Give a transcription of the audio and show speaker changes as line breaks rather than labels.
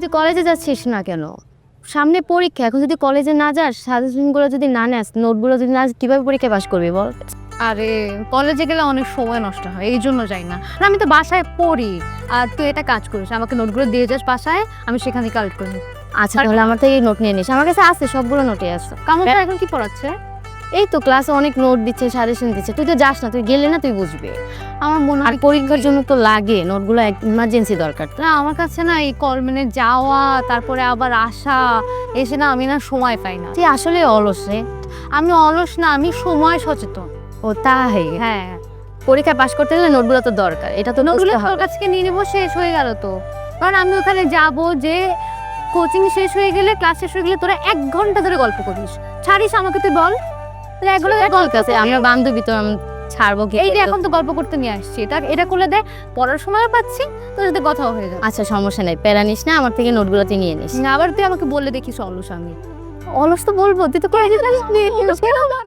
তুই কলেজে যাচ্ছিস না কেন? সামনে পরীক্ষা, এখন যদি কলেজে না যাস, সাজেশনগুলো যদি না নেস, নোটগুলো যদি না, কিভাবে পরীক্ষা পাস করবি বল?
আরে কলেজে গেলে অনেক সময় নষ্ট হয়, এই জন্য যাই না। আর আমি তো বাসায় পড়ি। আর তুই এটা কাজ করিস, আমাকে নোটগুলো দিয়ে যাস বাসায়, আমি সেখান থেকে কালেক্ট করে নিই।
আচ্ছা তাহলে আমার থেকে নোট নিয়ে নিস, আমার কাছে আছে, সবগুলো নোটে আছে।
কামল স্যার এখন কি পড়াচ্ছে?
এই তো ক্লাসে অনেক নোট দিচ্ছে, সাজেশন দিচ্ছে, তুই তো যাস না, তুই গেলে না তুই বুঝবি।
আমার মনে
আর
হয়
পরীক্ষার জন্য তো লাগে নোটগুলো, ইমার্জেন্সি দরকার।
না, আমার কাছে না এই মানে যাওয়া তারপরে আবার আসা, এসে না আমি না সময় পাই না।
তুই আসলে অলস রে।
আমি অলস না, আমি সময় সচেতন।
ও তাই?
হ্যাঁ,
পরীক্ষা পাস করতে গেলে নোটগুলো তো দরকার, এটা তো
নোটগুলো
বুঝতে
তোর
হবে।
কাছ থেকে নিয়ে নেবো, শেষ হয়ে গেল তো। কারণ আমি ওখানে যাব, যে কোচিং শেষ হয়ে গেলে, ক্লাস শেষ হয়ে গেলে তোরা 1 ঘন্টা ধরে গল্প করিস, ছাড়িস আমাকে, তুই বল।
এগুলো গল্প আছে, আমার বান্ধবী তো আমি ছাড়বো কি?
এই যে এখন তো গল্প করতে নিয়ে আসছি, এটা করলে দে, পড়ার সময় পাচ্ছি, তোর সাথে কথাও হয়ে যাবে।
আচ্ছা সমস্যা নাই, প্যারা নিস না, আমার থেকে নোটগুলো তুই নিয়ে নিস।
আবার তুই আমাকে বললে দেখিস অলস আমি।
অলস তো বলবো, তুই তো কলেজে যাস নি।